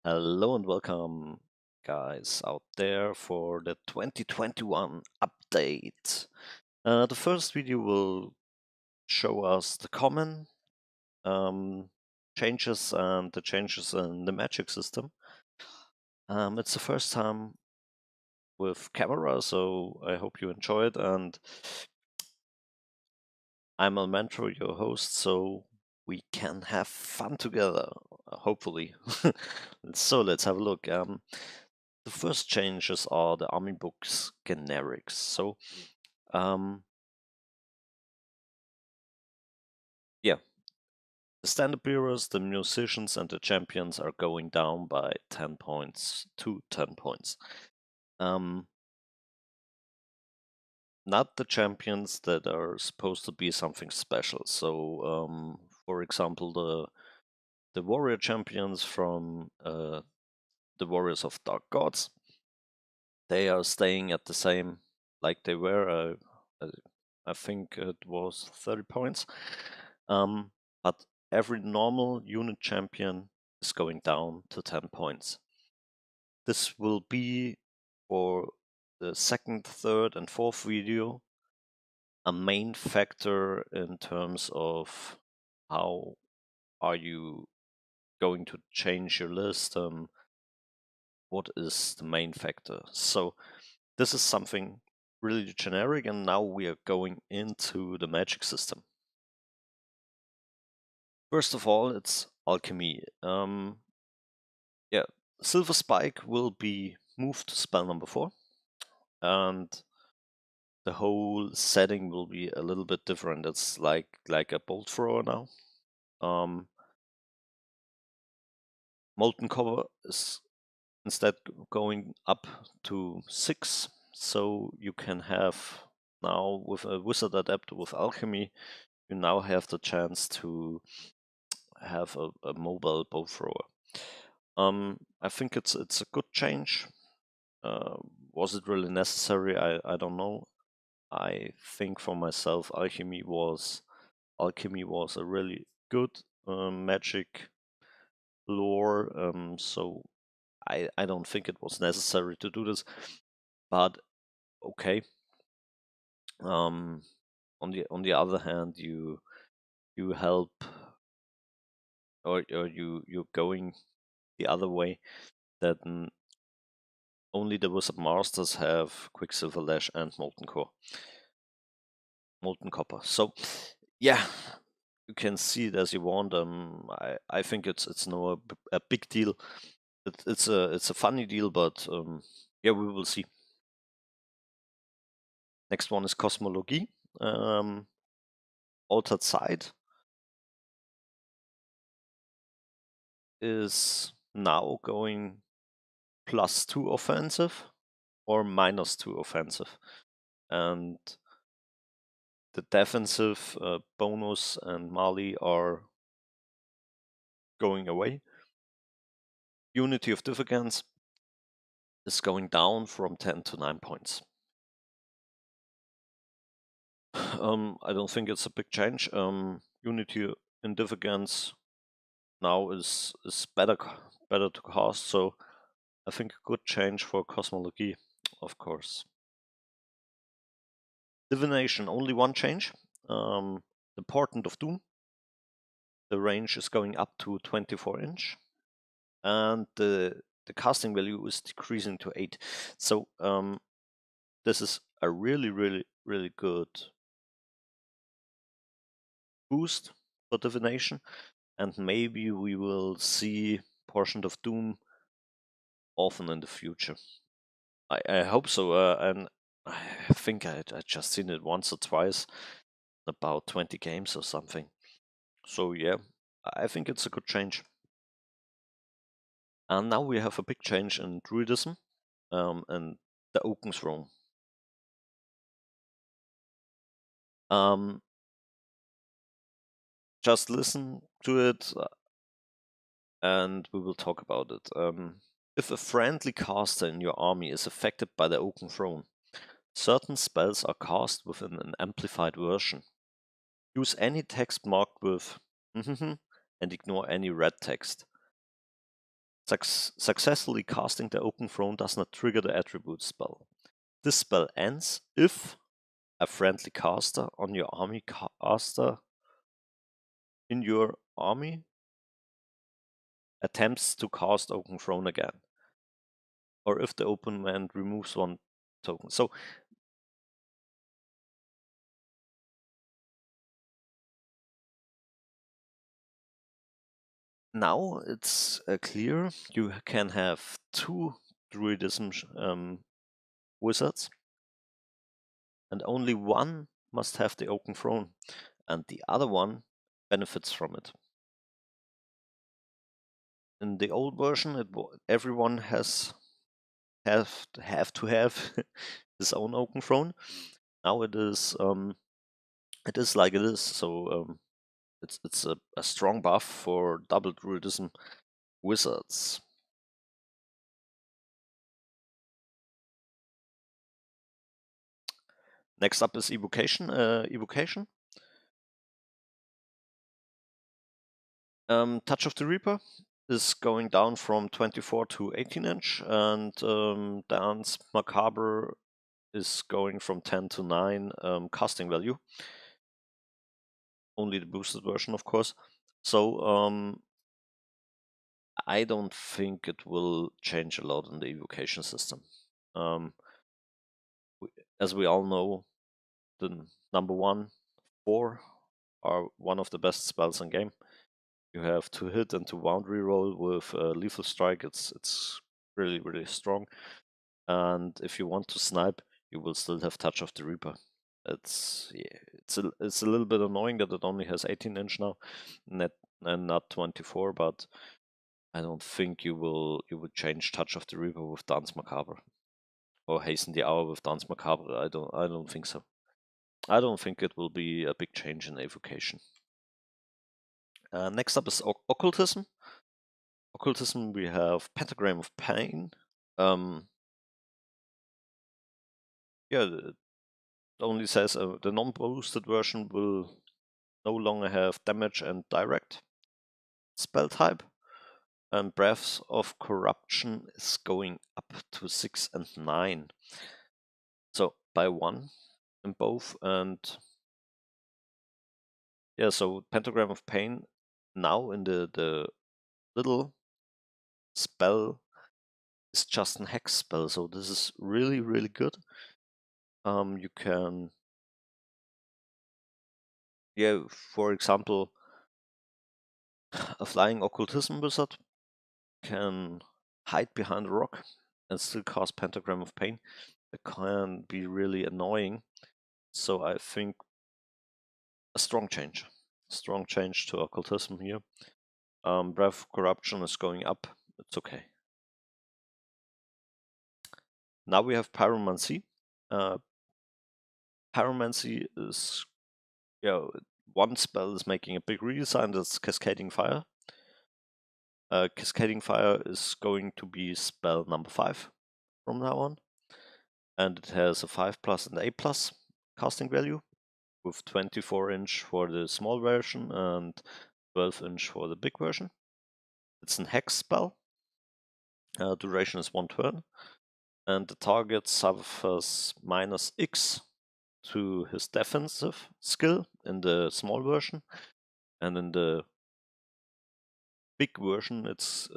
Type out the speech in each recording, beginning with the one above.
Hello and welcome, guys, out there for the 2021 update. The first video will show us the common changes and the changes in the magic system. It's the first time with camera, so I hope you enjoy it. And I'm Almentro, your host, so we can have fun together, hopefully. So let's have a look. The first changes are the army books generics. So, yeah, the standard bearers, the musicians, and the champions are going down by 10 points to 10 points. Not the champions that are supposed to be something special. So, for example, the warrior champions from the Warriors of Dark Gods, they are staying at the same like they were. I think it was 30 points. But every normal unit champion is going down to 10 points. This will be for the second, third, and fourth video a main factor in terms of how are you going to change your list. What is the main factor? So this is something really generic, and now we are going into the magic system. First of all, it's Alchemy. Yeah, Silver Spike will be moved to spell number 4, and the whole setting will be a little bit different. It's like a bolt thrower now. Molten Copper is instead going up to 6, so you can have now with a Wizard Adapter with Alchemy, you now have the chance to have a mobile bow thrower. I think it's a good change. Was it really necessary? I don't know. I think for myself, Alchemy was a really good magic lore. So I don't think it was necessary to do this, but okay. On the other hand, you help, or you're going the other way, that only the Wizard Masters have Quicksilver Lash and Molten Copper. So yeah, you can see it as you want. I think it's no a big deal. It's a funny deal, but yeah, we will see. Next one is Cosmology. Altered Side is now going +2 offensive or -2 offensive, and the defensive bonus and Mali are going away. Unity of Difficance is going down from 10 to 9 points. I don't think it's a big change. Unity in Difficance now is better to cast, so I think a good change for Cosmology, of course. Divination, only one change. The Portent of Doom. The range is going up to 24 inch, and the casting value is decreasing to 8. So this is a really good boost for Divination, and maybe we will see Portent of Doom often in the future. I hope so, and I think I just seen it once or twice, about 20 games or something. So yeah, I think it's a good change. And now we have a big change in Druidism and the Oaken Throne. Just listen to it and we will talk about it. If a friendly caster in your army is affected by the Oaken Throne, certain spells are cast within an amplified version. Use any text marked with and ignore any red text. Successfully casting the Open Throne does not trigger the attribute spell. This spell ends if a friendly caster on your army caster in your army attempts to cast Open Throne again, or if the opponent removes one token. So now it's clear you can have two Druidism wizards, and only one must have the Open Throne, and the other one benefits from it. In the old version, everyone have to have his own Open Throne. Now it is like it is. So it's a strong buff for double Druidism wizards. Next up is Evocation. Evocation. Touch of the Reaper is going down from 24 to 18 inch, and Dance Macabre is going from 10 to 9 casting value. Only the boosted version, of course. So I don't think it will change a lot in the Evocation system. As we all know, the number 1, 4 are one of the best spells in game. You have to hit and to wound reroll with Lethal Strike. It's really, really strong. And if you want to snipe, you will still have Touch of the Reaper. It's a little bit annoying that it only has 18 inch now, and not 24. But I don't think you would change Touch of the Reaper with Dance Macabre, or Hasten the Hour with Dance Macabre. I don't think so. I don't think it will be a big change in Evocation. Next up is Occultism. Occultism, we have Pentagram of Pain. Yeah, it only says the non-boosted version will no longer have damage and direct spell type. And Breath of Corruption is going up to 6 and 9. So by 1 in both. And yeah, so Pentagram of Pain now in the little spell is just an hex spell. So this is really, really good. You can, yeah, for example, a flying Occultism wizard can hide behind a rock and still cast Pentagram of Pain. It can be really annoying. So I think a strong change to Occultism here. Breath of Corruption is going up. It's okay. Now we have Pyromancy. Pyromancy is, one spell is making a big redesign. That's Cascading Fire. Cascading Fire is going to be spell number 5 from now on, and it has a 5+ and 8+ casting value, with 24 inch for the small version and 12 inch for the big version. It's an hex spell. Duration is 1 turn, and the target suffers -X to his defensive skill in the small version, and in the big version it's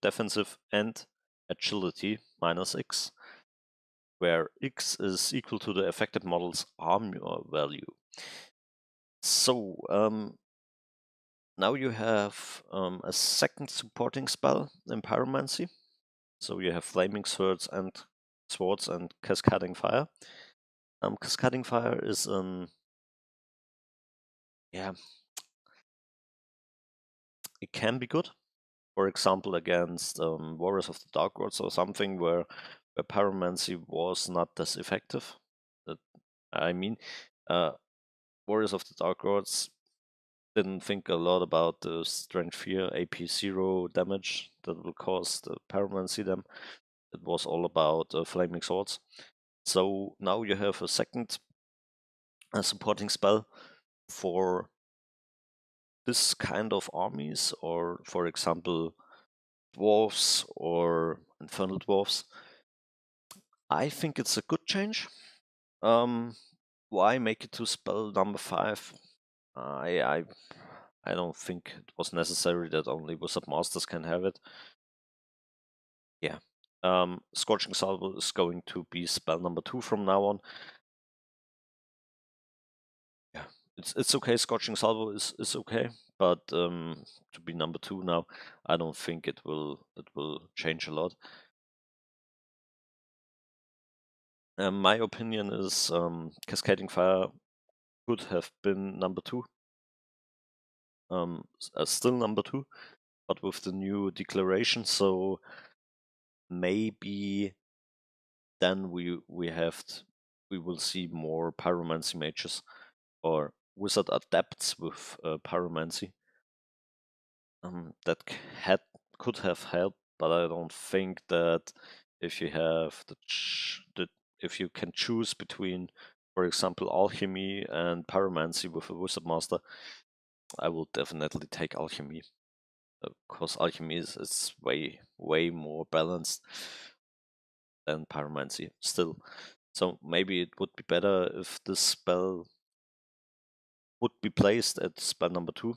defensive and agility -X, where X is equal to the affected model's armor value. So now you have a second supporting spell in Pyromancy. So you have Flaming Swords and Cascading Fire. Cascading Fire is it can be good. For example, against Warriors of the Dark Lords or something where Pyromancy was not as effective. I mean, Warriors of the Dark Lords didn't think a lot about the Strength Fear AP 0 damage that will cause the Pyromancy them. It was all about Flaming Swords. So now you have a second supporting spell for this kind of armies, or for example, dwarves or infernal dwarves. I think it's a good change. Why make it to spell number 5? I don't think it was necessary that only Wizard Masters can have it. Yeah. Scorching Salvo is going to be spell number 2 from now on. Yeah, it's okay. Scorching Salvo is okay, but to be number 2 now, I don't think it will change a lot. My opinion is Cascading Fire could have been number 2. Still number 2, but with the new declaration, so maybe then we will see more Pyromancy mages or Wizard Adepts with Pyromancy. That could have helped, but I don't think that if you have if you can choose between, for example, Alchemy and Pyromancy with a Wizard Master, I will definitely take Alchemy. Because Alchemy is way more balanced than Pyromancy still. So maybe it would be better if this spell would be placed at spell number 2.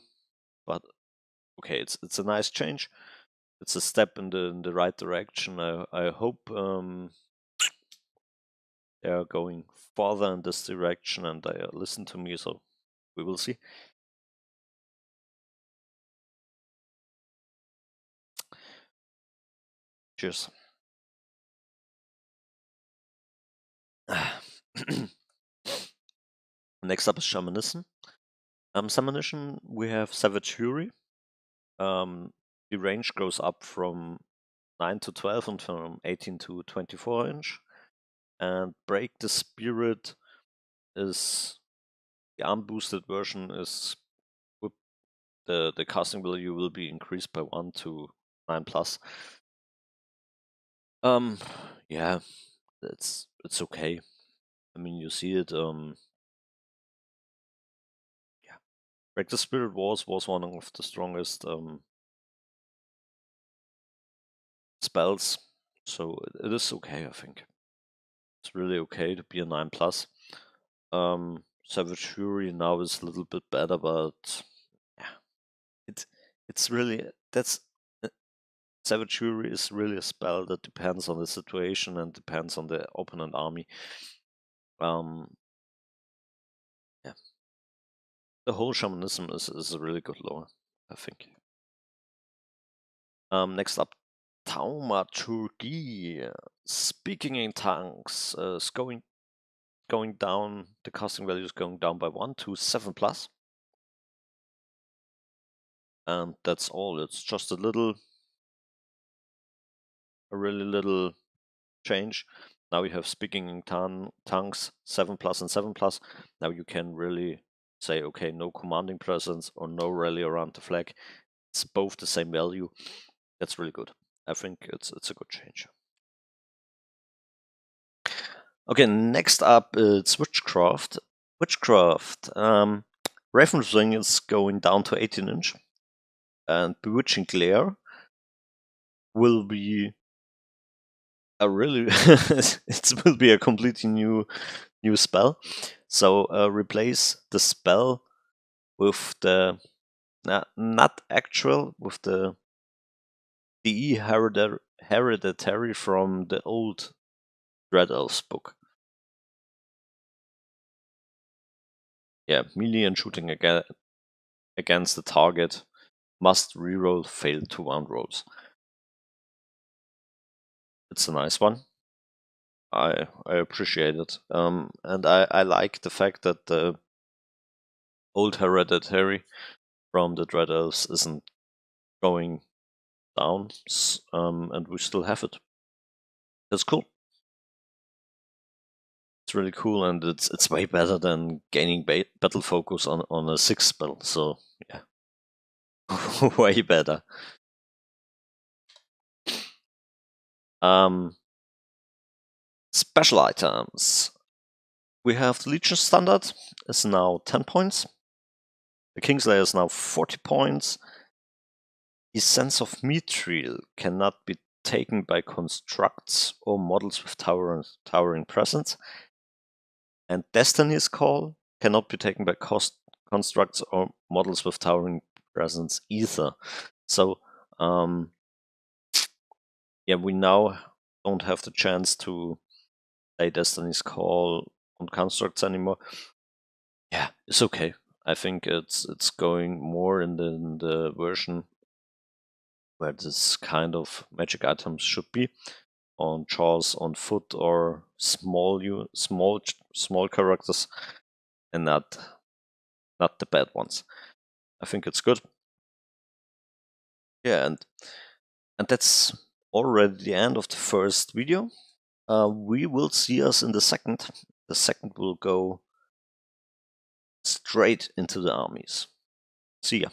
But okay, it's a nice change. It's a step in the right direction. I hope they are going further in this direction and they listen to me. So we will see. Cheers. Next up is Shamanism. Shamanism, we have Savage Fury. The range goes up from 9 to 12 and from 18 to 24 inch. And Break the Spirit is the unboosted version. Is the casting value will be increased by 1 to 9+. Yeah, it's okay. I mean, you see it. Yeah, Break the Spirit was one of the strongest spells, so it is okay. I think it's really okay to be a 9+. Savage Fury now is a little bit better, but yeah, it's really Savage Fury is really a spell that depends on the situation and depends on the opponent army. Yeah, the whole Shamanism is a really good lore, I think. Next up, Thaumaturgy. Speaking in tongues is going down. The casting value is going down by 1 to 7+. And that's all. It's just a really little change. Now we have Speaking in tongues 7+ and 7+. Now you can really say, okay, no commanding presence or no rally around the flag. It's both the same value. That's really good. I think it's a good change. Okay, next up it's Witchcraft. Witchcraft. Raven's Ring is going down to 18 inch. And Bewitching Glare will be a really it will be a completely new spell. So replace the spell with the not actual, with the DE hereditary from the old Dread Elves book. Yeah, melee and shooting against the target must reroll failed to wound rolls. It's a nice one. I appreciate it. And I like the fact that the old hereditary from the Dread Elves isn't going down, and we still have it. That's cool. It's really cool, and it's way better than gaining battle focus on a 6 spell. So yeah, way better. Special items. We have the Legion Standard is now 10 points. The Kingslayer is now 40 points. Essence of Mithril cannot be taken by constructs or models with towering presence, and Destiny's Call cannot be taken by constructs or models with towering presence either. So, yeah, we now don't have the chance to play Destiny's Call on constructs anymore. Yeah, it's okay. I think it's going more in the version where this kind of magic items should be, on jaws, on foot, or small characters, and not the bad ones. I think it's good. Yeah, and that's already the end of the first video. We will see us in the second. The second will go straight into the armies. See ya.